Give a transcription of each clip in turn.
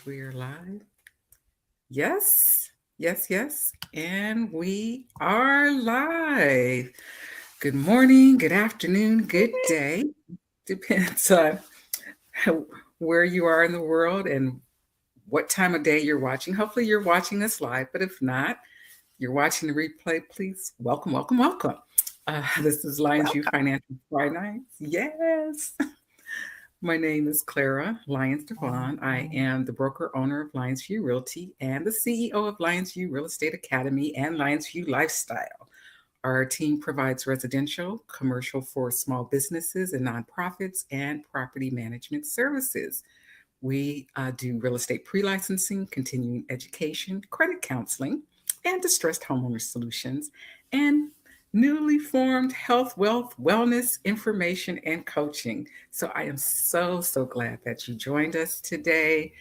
We are live. Yes, yes, yes. And we are live. Good morning, good afternoon, good day. Depends on where you are in the world and what time of day you're watching. Hopefully, you're watching this live, but if not, you're watching the replay. Please welcome, welcome, welcome. This is Lyonsview Welcome. Financial Fridays. Yes. My name is Clara Lyons-DeVaughn. I am the broker owner of Lyonsview Realty and the CEO of Lyonsview Real Estate Academy and Lyonsview Lifestyle. Our team provides residential, commercial for small businesses and nonprofits, and property management services. We do real estate pre licensing, continuing education, credit counseling, and distressed homeowner solutions, and newly formed health, wealth, wellness, information, and coaching. So I am so glad that you joined us today.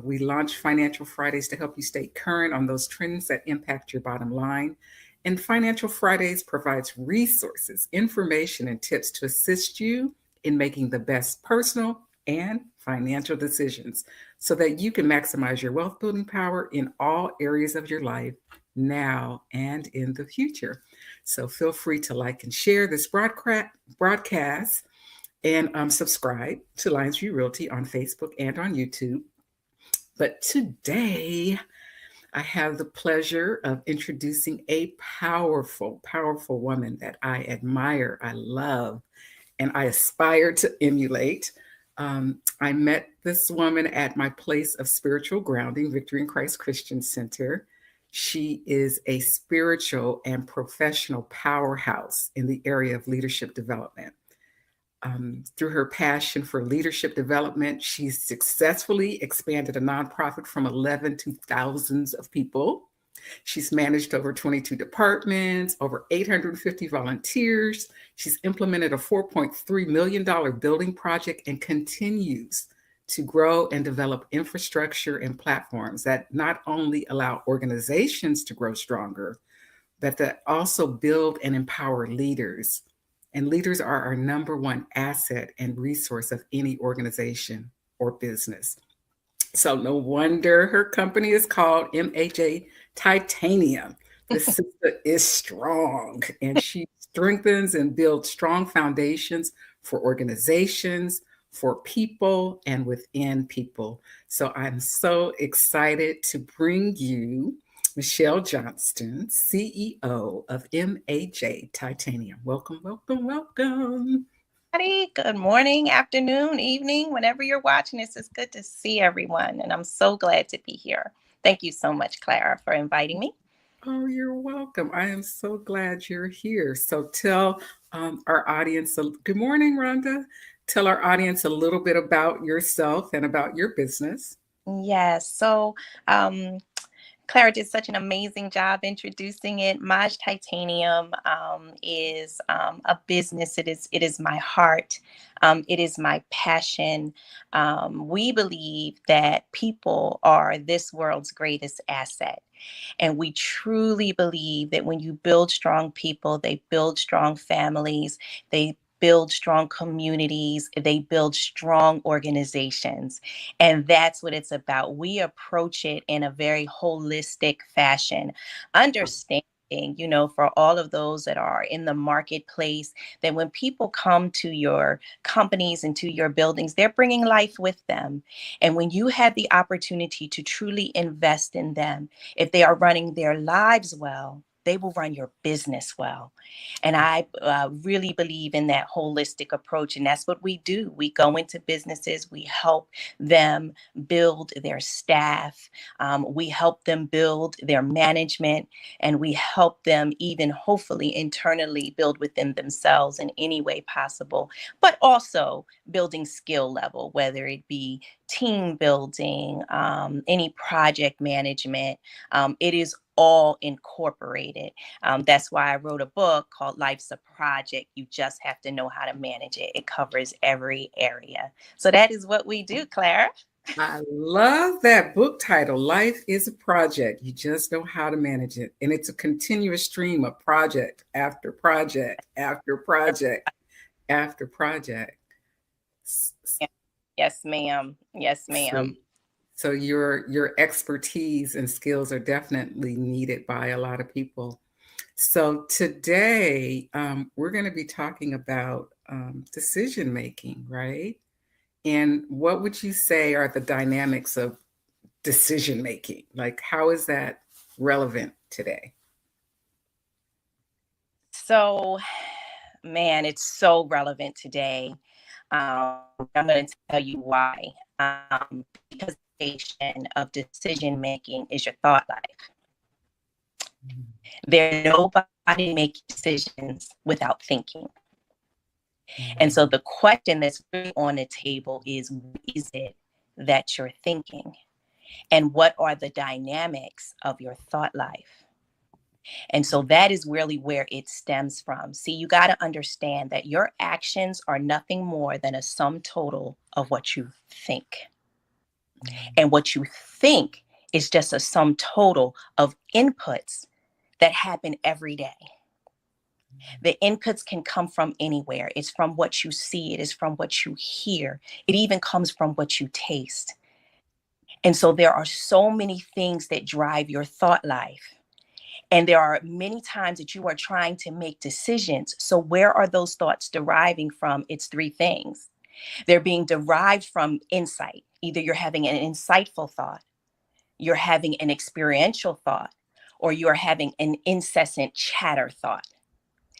We launched Financial Fridays to help you stay current on those trends that impact your bottom line. And Financial Fridays provides resources, information, and tips to assist you in making the best personal and financial decisions so that you can maximize your wealth building power in all areas of your life now and in the future. So feel free to like and share this broadcast and subscribe to Lions View Realty on Facebook and on YouTube. But today, I have the pleasure of introducing a powerful woman that I admire, I love, and I aspire to emulate. I met this woman at my place of spiritual grounding, Victory in Christ Christian Center. She is a spiritual and professional powerhouse in the area of leadership development. Through her passion for leadership development, she's successfully expanded a nonprofit from 11 to thousands of people. She's managed over 22 departments, over 850 volunteers. She's implemented a $4.3 million building project and continues to grow and develop infrastructure and platforms that not only allow organizations to grow stronger, but that also build and empower leaders. And leaders are our number one asset and resource of any organization or business. So no wonder her company is called MAJ Titanium. The sister is strong and she strengthens and builds strong foundations for organizations, for people, and within people. So I'm so excited to bring you Michelle Johnston, CEO of MAJ Titanium. Welcome, welcome, welcome. Good morning, afternoon, evening, whenever you're watching this. It's good to see everyone, and I'm so glad to be here. Thank you so much, Clara, for inviting me. Oh, you're welcome. I am so glad you're here. So tell our audience, good morning, Rhonda. Tell our audience a little bit about yourself and about your business. Yes, so um, Clara did such an amazing job introducing it. MAJ Titanium is a business. It is my heart. It is my passion. We believe that people are this world's greatest asset. And we truly believe that when you build strong people, they build strong families, they build strong communities, they build strong organizations. And that's what it's about. We approach it in a very holistic fashion, understanding. For all of those that are in the marketplace, that when people come to your companies and to your buildings, they're bringing life with them. And when you have the opportunity to truly invest in them, if they are running their lives well, they will run your business well. And I really believe in that holistic approach. And that's what we do. We go into businesses, we help them build their staff, we help them build their management, and we help them even hopefully internally build within themselves in any way possible, but also building skill level, whether it be team building, any project management. It is all incorporated. That's why I wrote a book called Life's a Project. You just have to know how to manage it. It covers every area. So that is what we do, Clara. I love that book title. Life is a project. You just know how to manage it. And it's a continuous stream of project after project after project after project. Yes, ma'am. Yes, So ma'am. So your expertise and skills are definitely needed by a lot of people. So today we're going to be talking about decision making, right? And what would you say are the dynamics of decision making? Like, how is that relevant today? So, man, it's so relevant today. I'm going to tell you why. Because the foundation of decision making is your thought life. There, nobody makes decisions without thinking. And so the question that's really on the table is, what is it that you're thinking? And what are the dynamics of your thought life? And so that is really where it stems from. See, you got to understand that your actions are nothing more than a sum total of what you think. And what you think is just a sum total of inputs that happen every day. The inputs can come from anywhere. It's from what you see, it is from what you hear, it even comes from what you taste. And so there are so many things that drive your thought life. And there are many times that you are trying to make decisions. So where are those thoughts deriving from? It's three things. They're being derived from insight. Either you're having an insightful thought, you're having an experiential thought, or you are having an incessant chatter thought.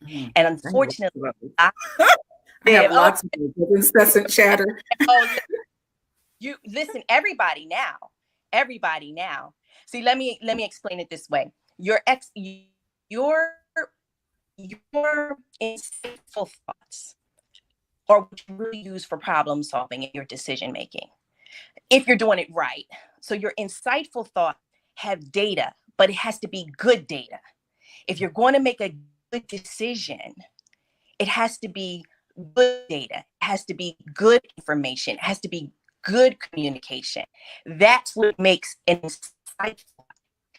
Mm. And I have unfortunately, lots of I those. I did. have lots of those, incessant chatter. Oh, you listen, everybody now. See, let me explain it this way. Your your insightful thoughts are what you really use for problem solving in your decision making, if you're doing it right. So your insightful thoughts have data, but it has to be good data. If you're going to make a good decision, it has to be good data, it has to be good information, it has to be good communication. That's what makes an insightful,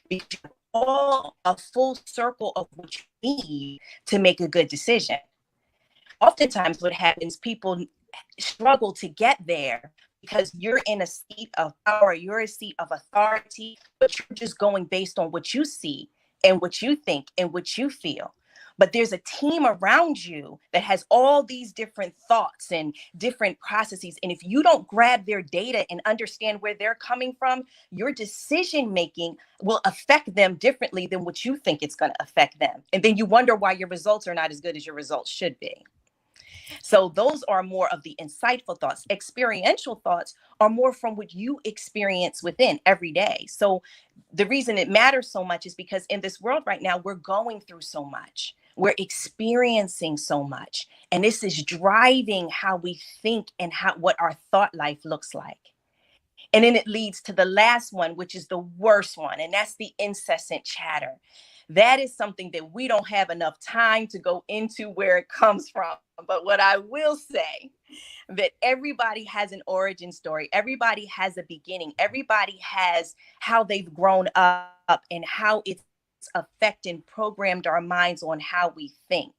because you're all a full circle of what you need to make a good decision. Oftentimes what happens, people struggle to get there because you're in a seat of power, you're a seat of authority, but you're just going based on what you see and what you think and what you feel. But there's a team around you that has all these different thoughts and different processes. And if you don't grab their data and understand where they're coming from, your decision making will affect them differently than what you think it's going to affect them. And then you wonder why your results are not as good as your results should be. So those are more of the insightful thoughts. Experiential thoughts are more from what you experience within every day. So the reason it matters so much is because in this world right now, we're going through so much. We're experiencing so much. And this is driving how we think and what our thought life looks like. And then it leads to the last one, which is the worst one, and that's the incessant chatter. That is something that we don't have enough time to go into where it comes from. But what I will say, that everybody has an origin story. Everybody has a beginning. Everybody has how they've grown up and how it's affected and programmed our minds on how we think.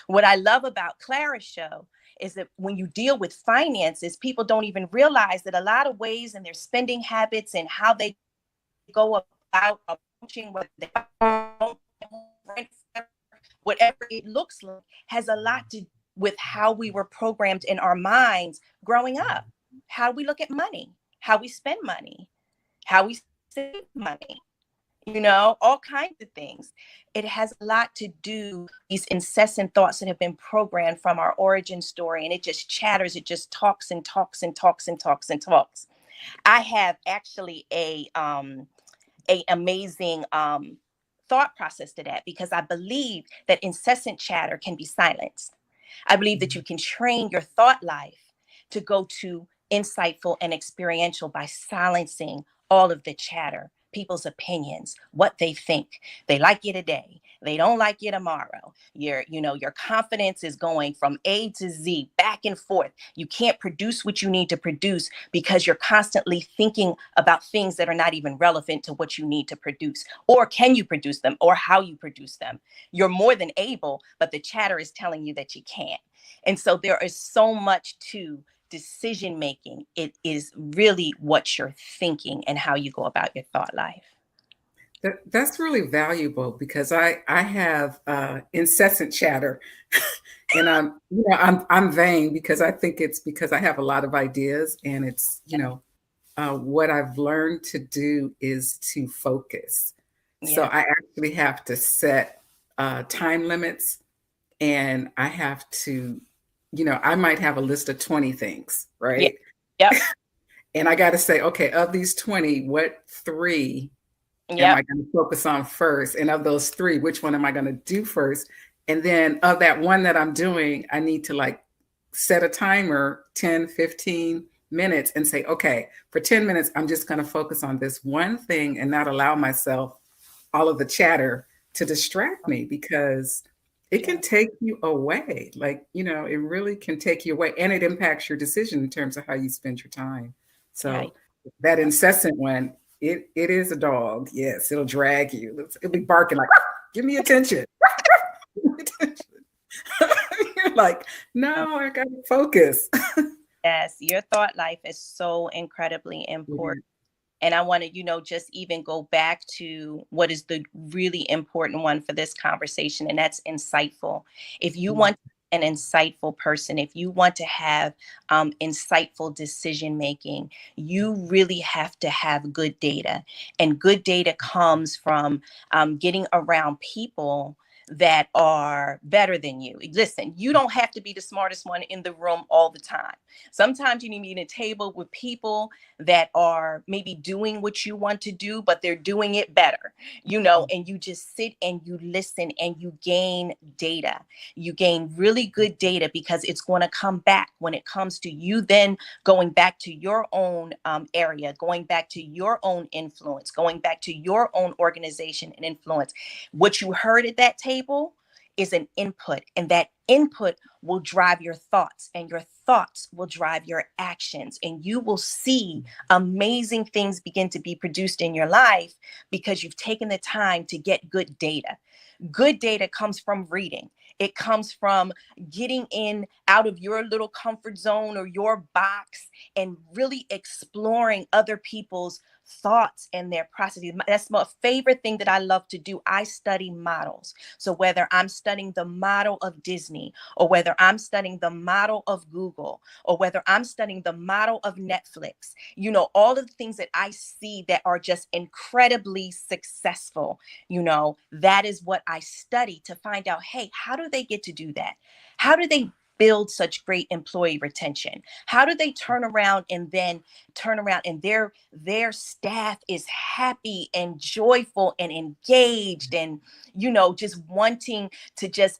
What I love about Clara's show is that when you deal with finances, people don't even realize that a lot of ways in their spending habits and how they go about approaching what they rent, whatever it looks like, has a lot to do with how we were programmed in our minds growing up, how we look at money, how we spend money, how we save money, all kinds of things. It has a lot to do, these incessant thoughts that have been programmed from our origin story, and it just chatters, it just talks and talks and talks and talks and talks. I have actually a amazing thought process to that, because I believe that incessant chatter can be silenced. I believe that you can train your thought life to go to insightful and experiential by silencing all of the chatter, people's opinions, what they think. They like you today, they don't like you tomorrow. Your confidence is going from A to Z, back and forth. You can't produce what you need to produce because you're constantly thinking about things that are not even relevant to what you need to produce, or can you produce them, or how you produce them. You're more than able, but the chatter is telling you that you can't. And so there is so much to decision making. It is really what you're thinking and how you go about your thought life. That's really valuable because I have incessant chatter, and I'm vain because I think it's because I have a lot of ideas, and it's what I've learned to do is to focus. So Yeah. I actually have to set time limits, and I have to, I might have a list of 20 things, Yeah. right? Yep. And I got to say, okay, of these 20, what three am Yep. I going to focus on first? And of those three, which one am I going to do first? And then of that one that I'm doing, I need to like set a timer 10, 15 minutes and say, okay, for 10 minutes, I'm just going to focus on this one thing and not allow myself all of the chatter to distract me because it Yeah. can take you away. Like, it really can take you away and it impacts your decision in terms of how you spend your time. Yeah. So that incessant one, it is a dog. Yes, it'll drag you. It'll be barking like, give me attention. You're like, no, I gotta focus. Yes, your thought life is so incredibly important. And I want to, just even go back to what is the really important one for this conversation, and that's insightful. If you want an insightful person, if you want to have insightful decision making, you really have to have good data. And good data comes from getting around people that are better than you. Listen, you don't have to be the smartest one in the room all the time. Sometimes you need to be at a table with people that are maybe doing what you want to do, but they're doing it better, and you just sit and you listen and you gain data. You gain really good data because it's going to come back when it comes to you then going back to your own area, going back to your own influence, going back to your own organization and influence. What you heard at that table is an input, and that input will drive your thoughts, and your thoughts will drive your actions, and you will see amazing things begin to be produced in your life because you've taken the time to get good data. Good data comes from reading. It comes from getting in out of your little comfort zone or your box and really exploring other people's thoughts and their processes. That's my favorite thing that I love to do. I study models. So whether I'm studying the model of Disney, or whether I'm studying the model of Google, or whether I'm studying the model of Netflix, all of the things that I see that are just incredibly successful, that is what I study to find out, hey, how do they get to do that? How do they build such great employee retention? How do they turn around and their staff is happy and joyful and engaged and just wanting to just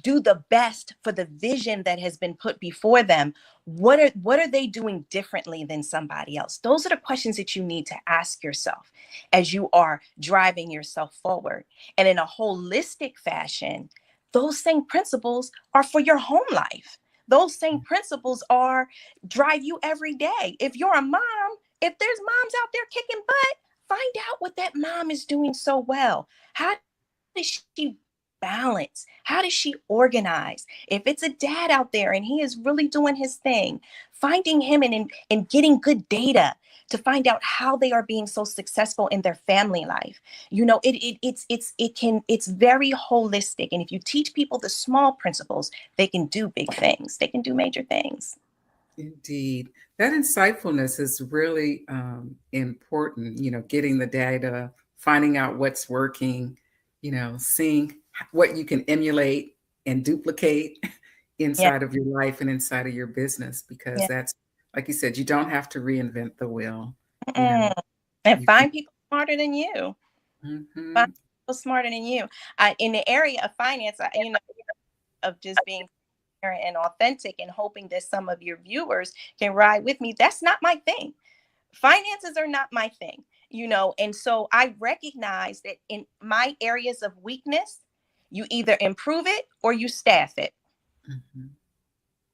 do the best for the vision that has been put before them? What are they doing differently than somebody else? Those are the questions that you need to ask yourself as you are driving yourself forward. And in a holistic fashion, those same principles are for your home life. Those same principles are drive you every day. If you're a mom, if there's moms out there kicking butt, find out what that mom is doing so well. How does she balance? How does she organize? If it's a dad out there and he is really doing his thing, finding him and getting good data to find out how they are being so successful in their family life. It's very holistic. And if you teach people the small principles, they can do big things. They can do major things. Indeed. That insightfulness is really important, getting the data, finding out what's working, seeing what you can emulate and duplicate Yeah. inside of your life and inside of your business, because Yeah. that's, like you said, you don't have to reinvent the wheel. Mm-mm. And You can. find people smarter than you. Find Mhm. people smarter than you. In the area of finance, of just being and authentic and hoping that some of your viewers can ride with me. That's not my thing. Finances are not my thing, and so I recognize that in my areas of weakness, you either improve it or you staff it. Mhm.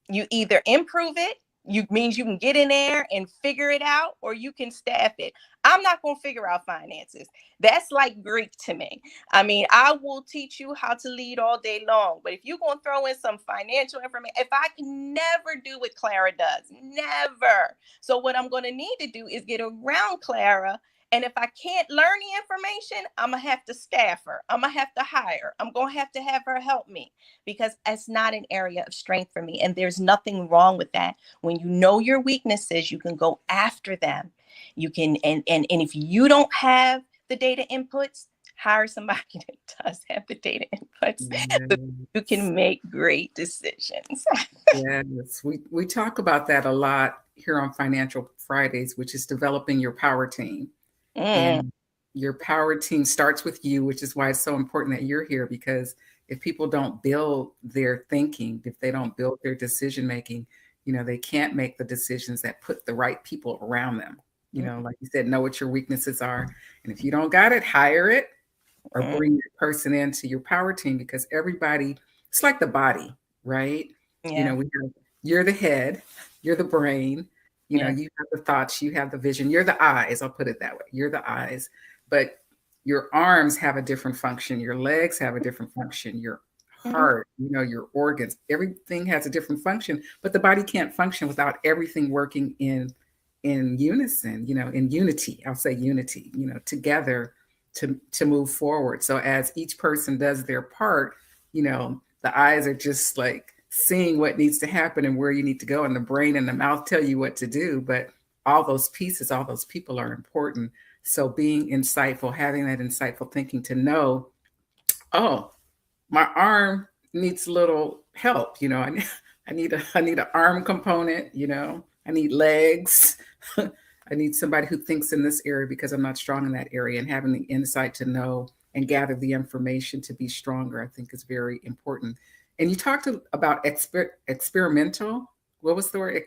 You either improve it, you means you can get in there and figure it out, or you can staff it. I'm not going to figure out finances. That's like Greek to me. I mean, I will teach you how to lead all day long, but if you're going to throw in some financial information, if I can never do what Clara does, never. So what I'm going to need to do is get around Clara. And if I can't learn the information, I'm going to have to staff her. I'm going to have to hire. I'm going to have her help me, because it's not an area of strength for me. And there's nothing wrong with that. When you know your weaknesses, you can go after them. You can, and if you don't have the data inputs, hire somebody that does have the data inputs so you can make great decisions. Yes, we talk about that a lot here on Financial Fridays, which is developing your power team. And your power team starts with you, which is why it's so important that you're here, because if people don't build their thinking, if they don't build their decision making, they can't make the decisions that put the right people around them. Like you said, know what your weaknesses are. And if you don't got it, hire it or bring that person into your power team, because everybody, it's like the body, right? Yeah. You're the head, you're the brain, you have the thoughts, you have the vision, you're the eyes. I'll put it that way. You're the eyes, but your arms have a different function. Your legs have a different function. Your heart, your organs, everything has a different function, but the body can't function without everything working in unison, in unity. I'll say unity, together to move forward. So as each person does their part, the eyes are just like seeing what needs to happen and where you need to go, and the brain and the mouth tell you what to do. But all those pieces, all those people are important. So being insightful, having that insightful thinking to know, oh, my arm needs a little help. I need an arm component. I need legs. I need somebody who thinks in this area because I'm not strong in that area, and having the insight to know and gather the information to be stronger, I think is very important. And you talked about experimental. What was the word?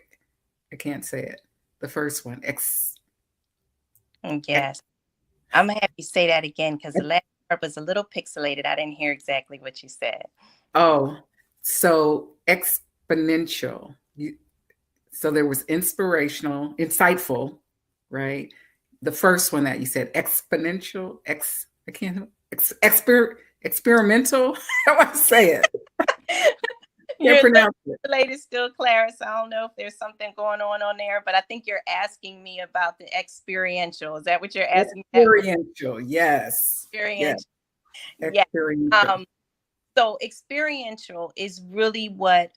I can't say it. The first one. Yes. I'm going to have you say that again, because the last part was a little pixelated. I didn't hear exactly what you said. Oh, so exponential. So there was inspirational, insightful, right? The first one that you said, exponential, experimental. I want to say it. You're pixelated still, Clara, so I don't know if there's something going on there, but I think you're asking me about the experiential. Is that what you're asking? Experiential, yes. Experiential. Yes. Experiential. So experiential is really what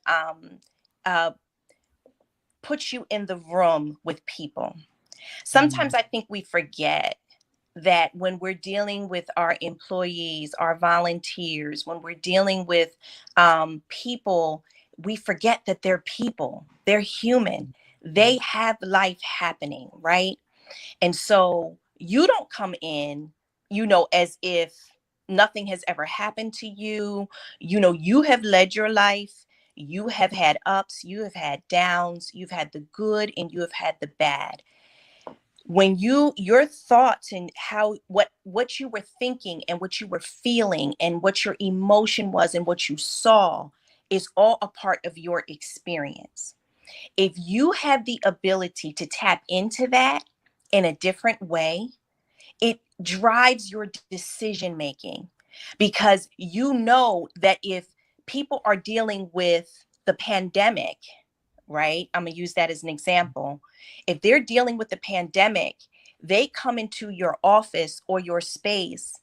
puts you in the room with people. Sometimes I think we forget that when we're dealing with our employees, our volunteers, when we're dealing with people, we forget that they're people, they're human, they have life happening, right? And so you don't come in, as if nothing has ever happened to you. You have led your life. You have had ups, you have had downs, you've had the good, and you have had the bad. When your thoughts and what you were thinking and what you were feeling and what your emotion was and what you saw is all a part of your experience. If you have the ability to tap into that in a different way, it drives your decision making, because you know that if people are dealing with the pandemic, right? I'm going to use that as an example. If they're dealing with the pandemic, they come into your office or your space,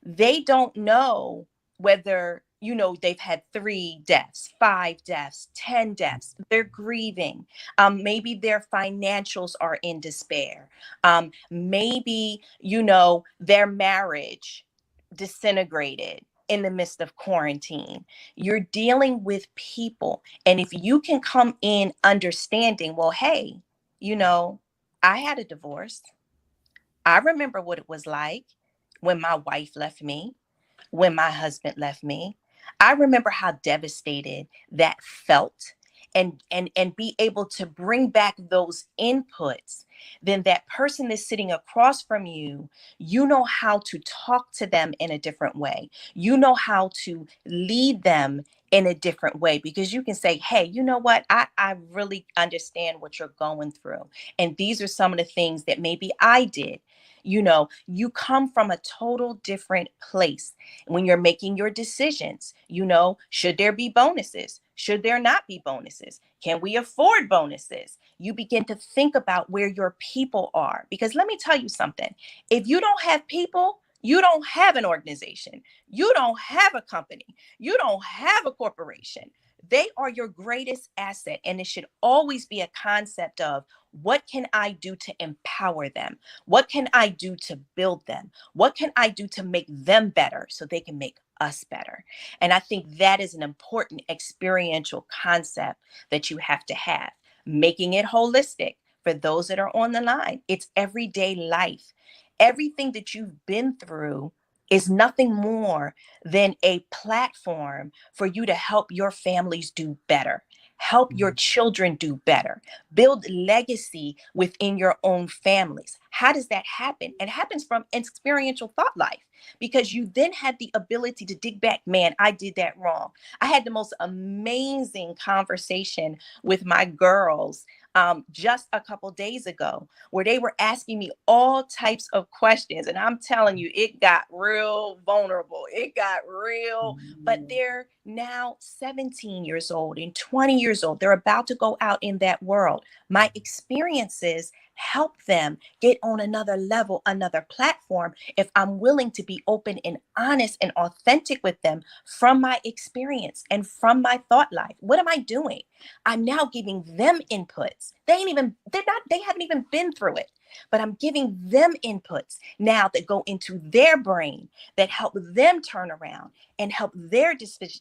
they don't know whether, they've had 3 deaths, 5 deaths, 10 deaths. They're grieving. Maybe their financials are in despair. Maybe, their marriage disintegrated in the midst of quarantine. You're dealing with people. And if you can come in understanding, well, hey, I had a divorce. I remember what it was like when my wife left me, when my husband left me. I remember how devastated that felt, and be able to bring back those inputs then that person that's sitting across from you, you know how to talk to them in a different way. You know how to lead them in a different way, because you can say, hey, you know what? I really understand what you're going through. And these are some of the things that maybe I did. You know, you come from a total different place when you're making your decisions. You know, should there be bonuses? Should there not be bonuses? Can we afford bonuses? You begin to think about where your people are. Because let me tell you something. If you don't have people, you don't have an organization. You don't have a company. You don't have a corporation. They are your greatest asset. And it should always be a concept of, what can I do to empower them? What can I do to build them? What can I do to make them better so they can make us better? And I think that is an important experiential concept that you have to have. Making it holistic for those that are on the line. It's everyday life. Everything that you've been through is nothing more than a platform for you to help your families do better, help your children do better, build legacy within your own families. How does that happen? It happens from experiential thought life, because you then had the ability to dig back. Man, I did that wrong. I had the most amazing conversation with my girls just a couple days ago, where they were asking me all types of questions. And I'm telling you, it got real vulnerable. It got real, but they're now 17 years old and 20 years old. They're about to go out in that world. My experiences help them get on another level, another platform, if I'm willing to be open and honest and authentic with them from my experience and from my thought life. What am I doing? I'm now giving them inputs. They haven't even been through it, but I'm giving them inputs now that go into their brain, that help them turn around and help their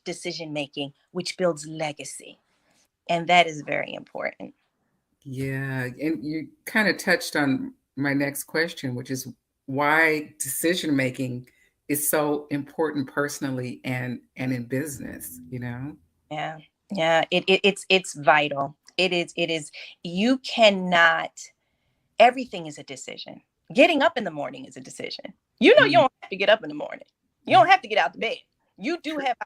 decision making, which builds legacy. And that is very important. Yeah, and you kind of touched on my next question, which is why decision making is so important personally and in business, you know? Yeah. Yeah. It's vital. It is. You cannot, everything is a decision. Getting up in the morning is a decision. You know, you Mm, don't have to get up in the morning. You don't have to get out the bed. You do true. have,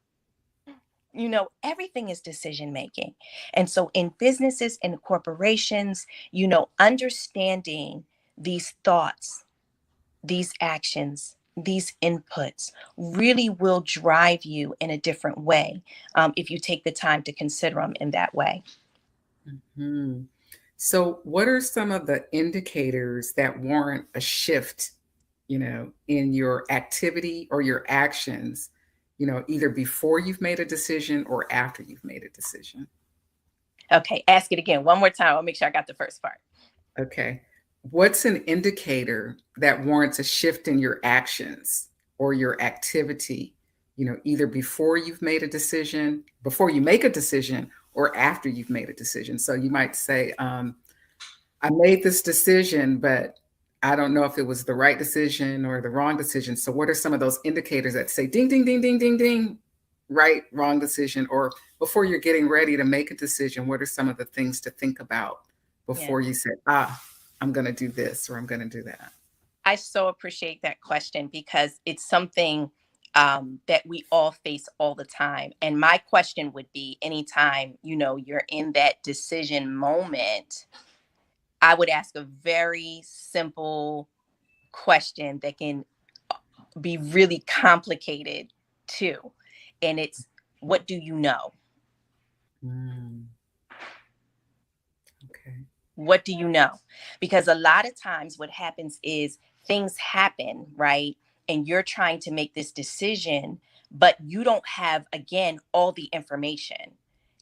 everything is decision making. And so in businesses and corporations, understanding these thoughts, these actions, these inputs really will drive you in a different way, if you take the time to consider them in that way. Mhm. So, what are some of the indicators that warrant a shift, in your activity or your actions, either before you've made a decision or after you've made a decision? Okay, ask it again one more time. I'll make sure I got the first part. Okay. What's an indicator that warrants a shift in your actions or your activity, either before you've made a decision, before you make a decision, or after you've made a decision? So you might say, I made this decision, but I don't know if it was the right decision or the wrong decision. So, what are some of those indicators that say ding, ding, ding, ding, ding, ding, right, wrong decision? Or before you're getting ready to make a decision, what are some of the things to think about Yeah. before you say, I'm going to do this or I'm going to do that? I so appreciate that question, because it's something that we all face all the time. And my question would be, anytime, you're in that decision moment, I would ask a very simple question that can be really complicated too. And it's, what do you know? Mm, okay. What do you know? Because a lot of times what happens is things happen, right? And you're trying to make this decision, but you don't have, again, all the information.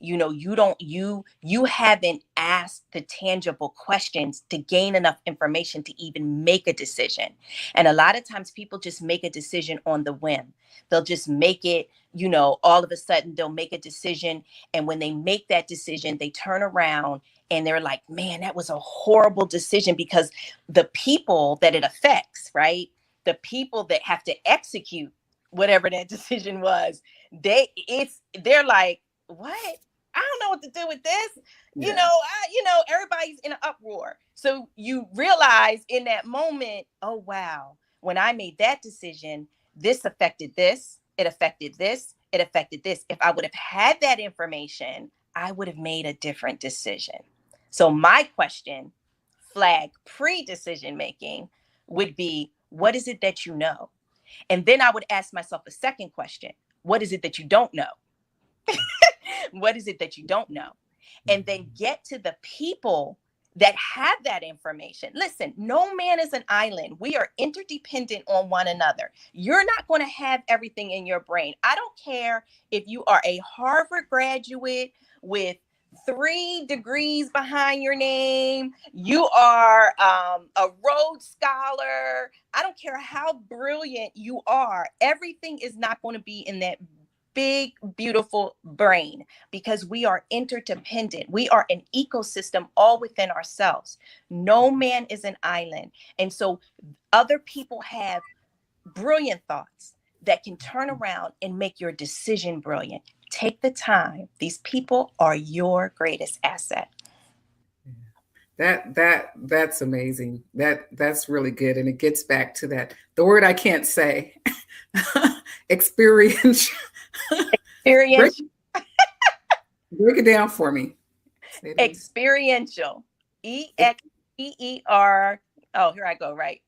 You haven't asked the tangible questions to gain enough information to even make a decision. And a lot of times people just make a decision on the whim. They'll just make it, all of a sudden they'll make a decision. And when they make that decision, they turn around and they're like, man, that was a horrible decision, because the people that it affects, right? The people that have to execute whatever that decision was, they're like, what? I don't know what to do with this. Yeah. Everybody's in an uproar. So you realize in that moment, oh, wow, when I made that decision, this affected this, it affected this, it affected this. If I would have had that information, I would have made a different decision. So my question, flag pre-decision making, would be, what is it that you know? And then I would ask myself a second question. What is it that you don't know? What is it that you don't know? And then get to the people that have that information. Listen, no man is an island. We are interdependent on one another. You're not going to have everything in your brain. I don't care if you are a Harvard graduate with 3 degrees behind your name. You are a Rhodes Scholar. I don't care how brilliant you are. Everything is not going to be in that big, beautiful brain, because we are interdependent. We are an ecosystem all within ourselves. No man is an island. And so other people have brilliant thoughts that can turn around and make your decision brilliant. Take the time. These people are your greatest asset. That's amazing. That's really good. And it gets back to that, the word I can't say. Experience. break, Experiential. break it down for me. Experiential. EXPER. Oh, here I go. Right.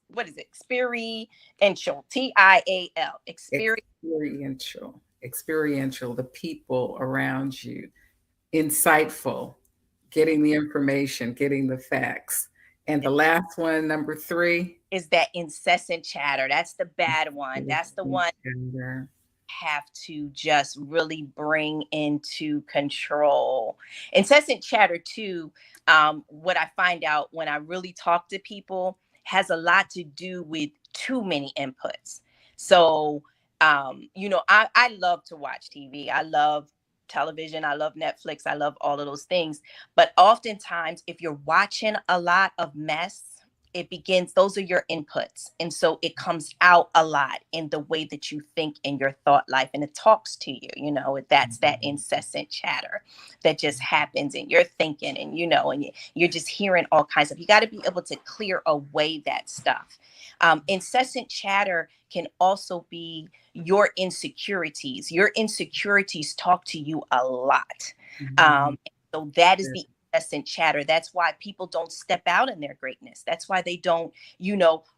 What is it? Experiential. TIAL. Experiential. The people around you. Insightful. Getting the information, getting the facts. And the last one, number 3, is that incessant chatter. That's the bad one. That's the one have to just really bring into control. Incessant chatter too, what I find out when I really talk to people, has a lot to do with too many inputs. So I love to watch TV. I love television. I love Netflix. I love all of those things. But oftentimes, if you're watching a lot of mess, those are your inputs. And so it comes out a lot in the way that you think in your thought life, and it talks to you, that's that incessant chatter that just happens and you're thinking and you're just hearing all kinds of, you got to be able to clear away that stuff. Incessant chatter can also be your insecurities. Your insecurities talk to you a lot. So that is the incessant chatter. That's why people don't step out in their greatness. That's why they don't,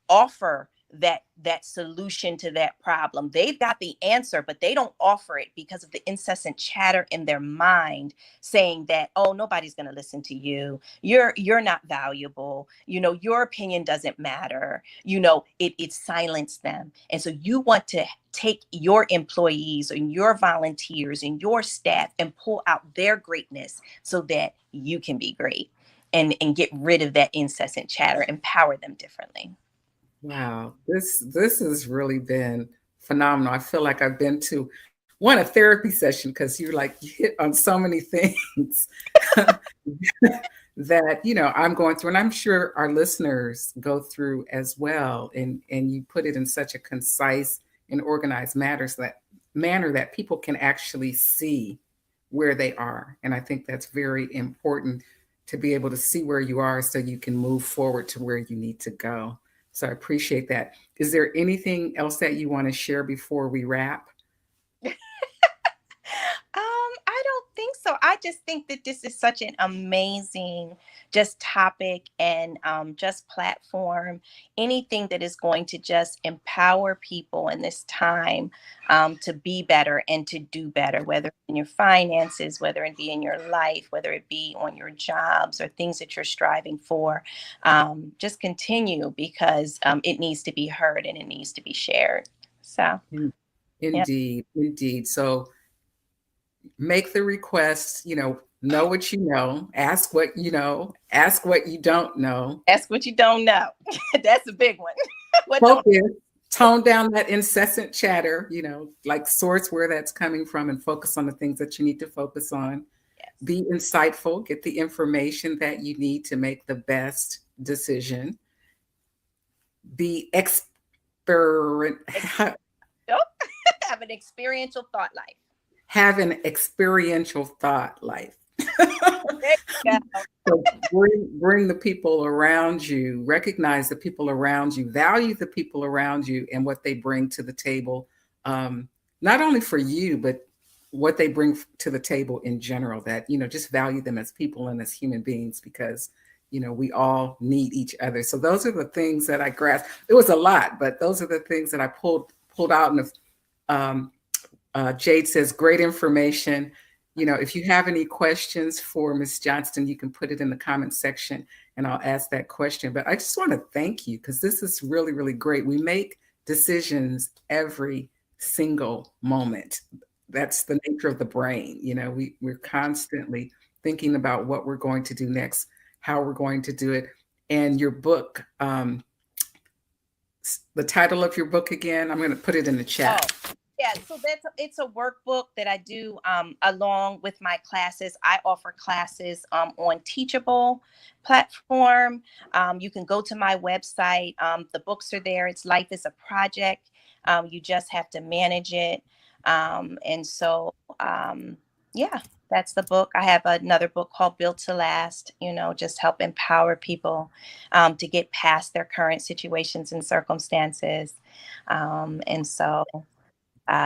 offer that solution to that problem. They've got the answer, but they don't offer it because of the incessant chatter in their mind saying that, oh, nobody's going to listen to you. You're not valuable. Your opinion doesn't matter. It silenced them. And so you want to take your employees and your volunteers and your staff and pull out their greatness so that you can be great and get rid of that incessant chatter, empower them differently. Wow, this has really been phenomenal. I feel like I've been to a therapy session, because you hit on so many things that I'm going through, and I'm sure our listeners go through as well. And you put it in such a concise and organized manner that people can actually see where they are. And I think that's very important, to be able to see where you are so you can move forward to where you need to go. So I appreciate that. Is there anything else that you want to share before we wrap? I don't think so. I just think that this is such an amazing just topic and just platform. Anything that is going to just empower people in this time to be better and to do better, whether in your finances, whether it be in your life, whether it be on your jobs or things that you're striving for. Just continue, because it needs to be heard and it needs to be shared. So, Indeed, indeed. So make the requests, know what you know, ask what you know, ask what you don't know. Ask what you don't know. That's a big one. Focus, tone down that incessant chatter, source where that's coming from, and focus on the things that you need to focus on. Yes. Be insightful, get the information that you need to make the best decision. Be have an experiential thought life. have an experiential thought life. There you go. So bring the people around you, recognize the people around you, value the people around you and what they bring to the table, not only for you, but what they bring to the table in general. That, just value them as people and as human beings, because we all need each other. So those are the things that I grasped. It was a lot, but those are the things that I pulled out. And Jade says, great information. If you have any questions for Ms. Johnston, you can put it in the comment section and I'll ask that question. But I just want to thank you, because this is really, really great. We make decisions every single moment. That's the nature of the brain. We're constantly thinking about what we're going to do next, how we're going to do it. And your book, the title of your book again, I'm going to put it in the chat. Oh. Yeah, so it's a workbook that I do along with my classes. I offer classes on Teachable platform. You can go to my website. The books are there. It's Life is a Project. You just have to manage it. And so, yeah, that's the book. I have another book called Built to Last, just help empower people to get past their current situations and circumstances. And so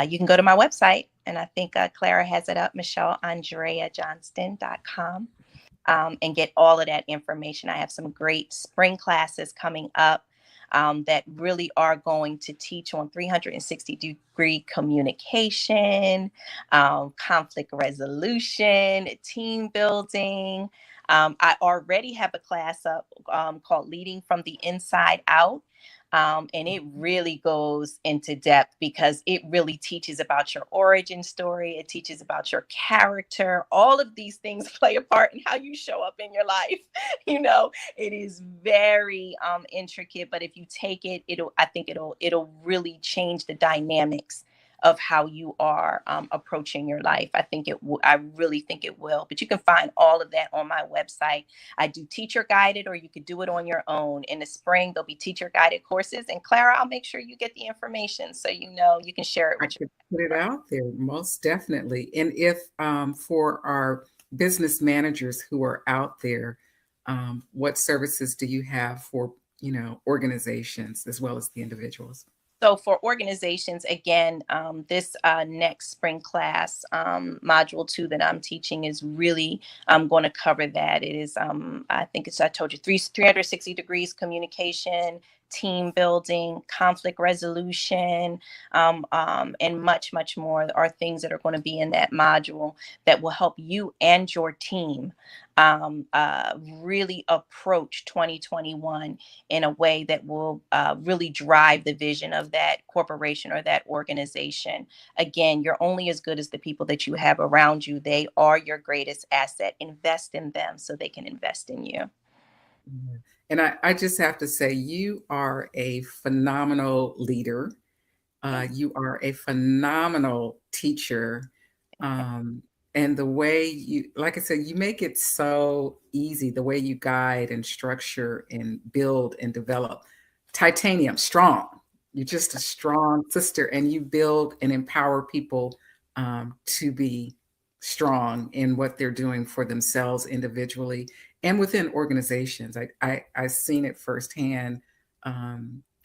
you can go to my website, and I think Clara has it up, michelleandreajohnston.com, and get all of that information. I have some great spring classes coming up that really are going to teach on 360-degree communication, conflict resolution, team building. I already have a class up called Leading from the Inside Out. And it really goes into depth, because it really teaches about your origin story. It teaches about your character. All of these things play a part in how you show up in your life. It is very intricate, but if you take it, I think it'll really change the dynamics of how you are approaching your life. I really think it will. But you can find all of that on my website. I do teacher guided, or you could do it on your own. In the spring, there'll be teacher guided courses. And Clara, I'll make sure you get the information so you can share it with I could put it out there, most definitely. And if for our business managers who are out there, what services do you have for organizations as well as the individuals? So for organizations, again, this next spring class, module 2 that I'm teaching is really going to cover that. It is, I told you, 360 degrees communication, team building, conflict resolution, and much, much more are things that are going to be in that module that will help you and your team really approach 2021 in a way that will really drive the vision of that corporation or that organization. Again, you're only as good as the people that you have around you. They are your greatest asset. Invest in them so they can invest in you. Yeah. And I just have to say, you are a phenomenal leader. You are a phenomenal teacher. And the way you, like I said, you make it so easy, the way you guide and structure and build and develop. Titanium, strong. You're just a strong sister, and you build and empower people to be strong in what they're doing for themselves individually and within organizations. I've seen it firsthand,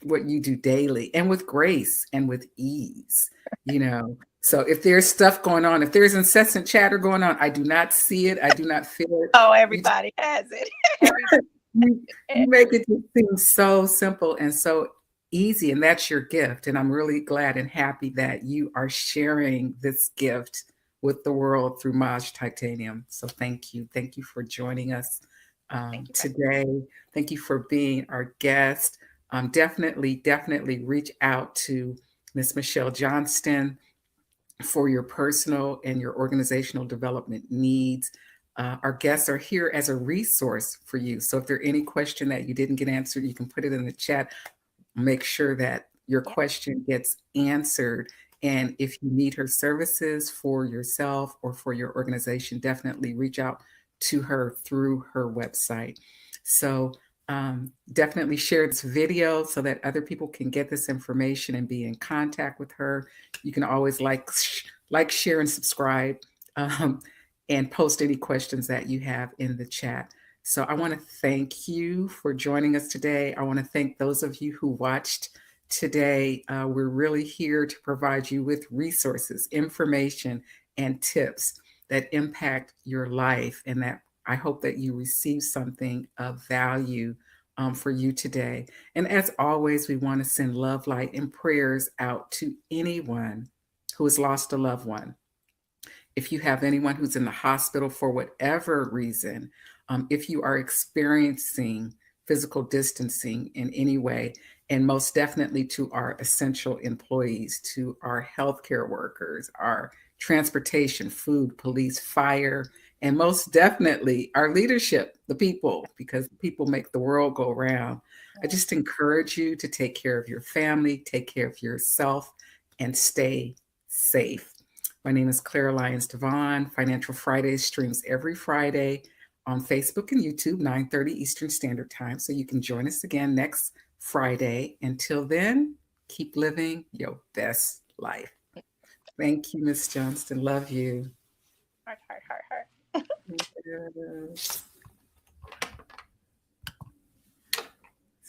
what you do daily, and with grace and with ease, So if there's stuff going on, if there's incessant chatter going on, I do not see it. I do not feel it. Oh, everybody has it. You make it just seem so simple and so easy, and that's your gift. And I'm really glad and happy that you are sharing this gift with the world through MAJ Titanium. So thank you. Thank you for joining us today. Thank you for being our guest. Definitely reach out to Miss Michelle Johnston for your personal and your organizational development needs. Our guests are here as a resource for you. So if there are any question that you didn't get answered, you can put it in the chat. Make sure that your question gets answered. And if you need her services for yourself or for your organization, definitely reach out to her through her website. So definitely share this video so that other people can get this information and be in contact with her. You can always like like, share, and subscribe, um, and post any questions that you have in the chat. So I want to thank you for joining us today. I want to thank those of you who watched today. We're really here to provide you with resources, information, and tips that impact your life, and that I hope that you receive something of value for you today. And as always, we want to send love, light, and prayers out to anyone who has lost a loved one. If you have anyone who's in the hospital for whatever reason, if you are experiencing physical distancing in any way, and most definitely to our essential employees, to our healthcare workers, our transportation, food, police, fire, and most definitely our leadership, the people, because people make the world go round. I just encourage you to take care of your family, take care of yourself, and stay safe. My name is Clara Lyons-DeVaughn. Financial Fridays streams every Friday on Facebook and YouTube, 9:30 Eastern Standard Time. So you can join us again next Friday. Until then, keep living your best life. Thank you, Miss Johnston. Love you. Heart, heart, heart, heart. Yes.